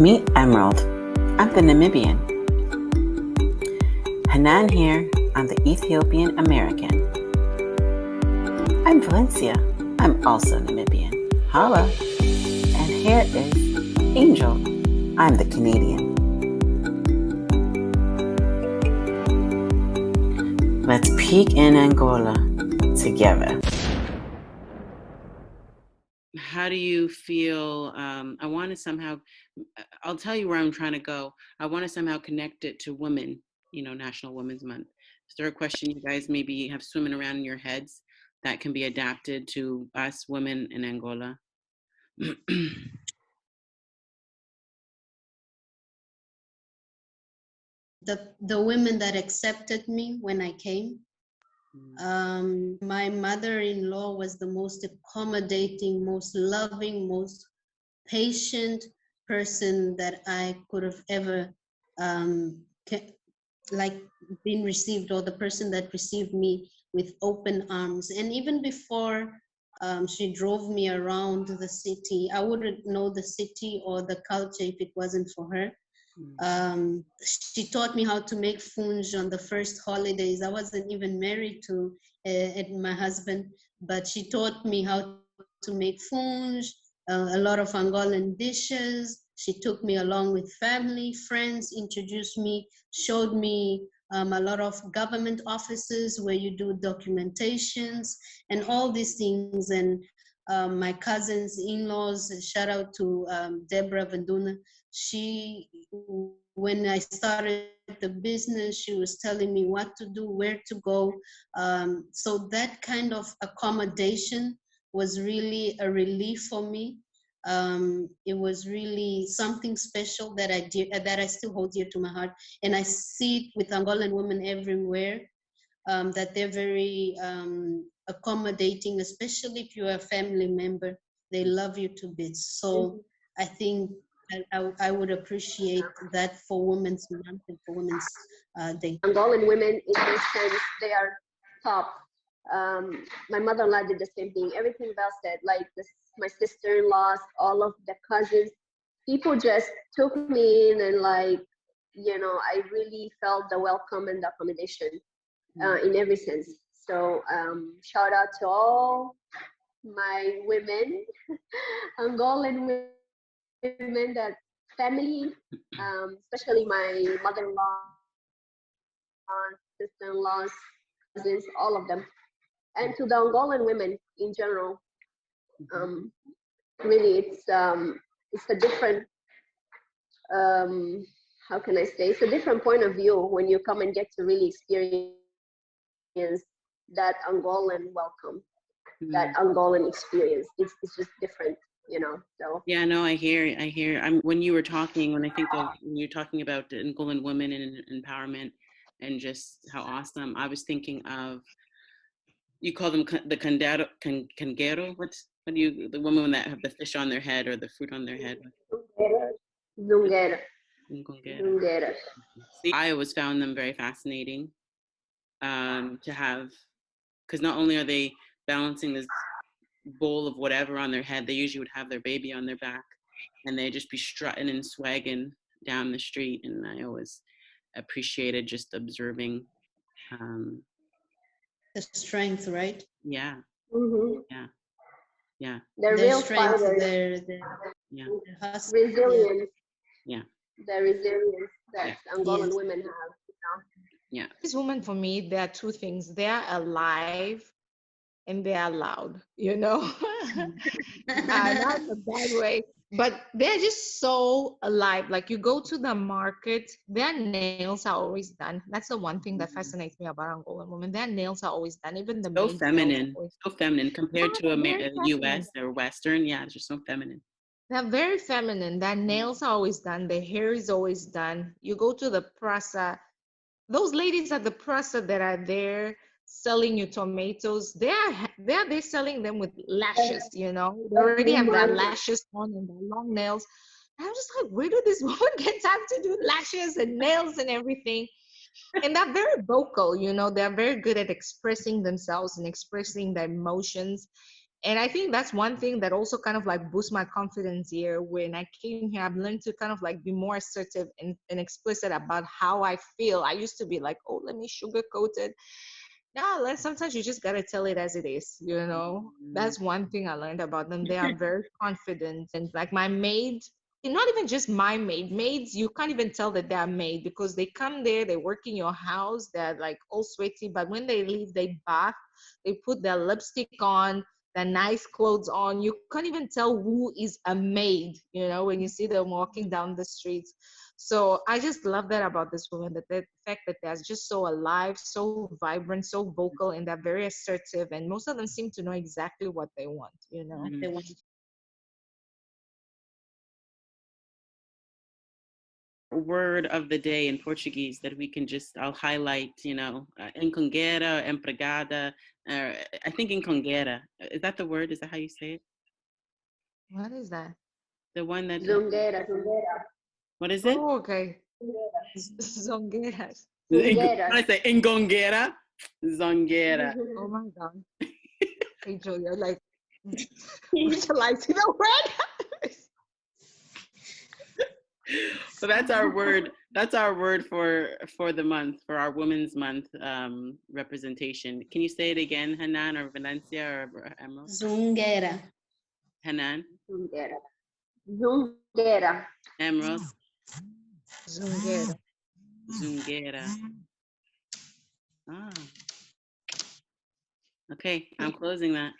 Meet Emerald. I'm the Namibian. Hanan here. I'm the Ethiopian American. I'm Valencia. I'm also Namibian. Holla. And here is Angel. I'm the Canadian. Let's peek in Angola together. How do you feel? I want to somehow, I'll tell you where I'm trying to go. I want to somehow connect it to women, National Women's Month. Is there a question you guys maybe have swimming around in your heads that can be adapted to us women in Angola? The women that accepted me when I came. My mother-in-law was the most accommodating, most loving, most patient person that I could have ever been received, or the person that received me with open arms. And even before she drove me around the city, I wouldn't know the city or the culture if it wasn't for her. She taught me how to make funge on the first holidays. I wasn't even married to my husband, but she taught me how to make funge, a lot of Angolan dishes. She took me along with family, friends, introduced me, showed me a lot of government offices where you do documentations and all these things. And my cousins, in-laws, shout out to Deborah Vanduna. When I started the business, she was telling me what to do, where to go. So that kind of accommodation was really a relief for me. It was really something special that I still hold dear to my heart. And I see it with Angolan women everywhere, that they're very accommodating, especially if you're a family member. They love you to bits. So I think I would appreciate that for Women's Month and for Women's Day. Angolan women, in this sense, they are top. My mother-in-law did the same thing. Everything Val said, like my sister-in-laws, all of the cousins, people just took me in, and I really felt the welcome and the accommodation in every sense. So shout out to all my women, Angolan women, that family, especially my mother-in-law, sister-in-laws, cousins, all of them, and to the Angolan women in general. Really, it's a different, how can I say? It's a different point of view when you come and get to really experience that Angolan welcome, that Angolan experience. It's just different. So yeah, no, I hear. When you were talking, when you're talking about the Angolan women and empowerment and just how awesome, I was thinking of, you call them the cangero. The women that have the fish on their head or the fruit on their head? Zungueira. See, I always found them very fascinating to have, because not only are they balancing this bowl of whatever on their head, they usually would have their baby on their back, and they'd just be strutting and swagging down the street. And I always appreciated just observing the strength, right? Yeah. Yeah. Their real strength, their resilience. Yeah. The resilience that Angolan women have. Yeah. This woman, for me, there are two things. They are alive and they are loud, not in a bad way, but they're just so alive. Like, you go to the market, their nails are always done. That's the one thing that fascinates me about Angolan women. Their nails are always done, even the so maids' feminine, nails so feminine compared to US or Western. Yeah, it's just so feminine. They're very feminine. Their nails are always done. Their hair is always done. You go to the prasa, those ladies at the prasa that are there selling you tomatoes, they're selling them with lashes, They already have their lashes on and their long nails. And I'm just like, where do these women get time to do lashes and nails and everything? And they're very vocal, they're very good at expressing themselves and expressing their emotions. And I think that's one thing that also kind of like boosts my confidence here. When I came here, I've learned to kind of like be more assertive and explicit about how I feel. I used to be like, oh, let me sugarcoat it. No, like sometimes you just gotta tell it as it is, you know. That's one thing I learned about them. They are very confident, and like my maid, and not even just my maid, maids, you can't even tell that they're maid because they come there, they work in your house, they're like all sweaty, but when they leave, they bath, they put their lipstick on, their nice clothes on. You can't even tell who is a maid, you know, when you see them walking down the streets. So I just love that about this woman, that the fact that they're just so alive, so vibrant, so vocal, and they're very assertive. And most of them seem to know exactly what they want, you know. They want Word of the day in Portuguese that we can just, I'll highlight, you know, encongueira, empregada, I think encongueira. Is that the word? Is that how you say it? What is that? The one that, Zungueira, zungueira, what is it? Oh, okay. Zongueiras. zungueira. I say encongueira, zongueira. Oh my God. Hey, Julia, like, brutalizing the word. So that's our word. That's our word for the month, for our Women's Month representation. Can you say it again, Hanan or Valencia or Emerald? Zungueira. Hanan, Zungueira. Zungueira. Emerald, Zongueira. Zungueira. Ah, okay. I'm closing that.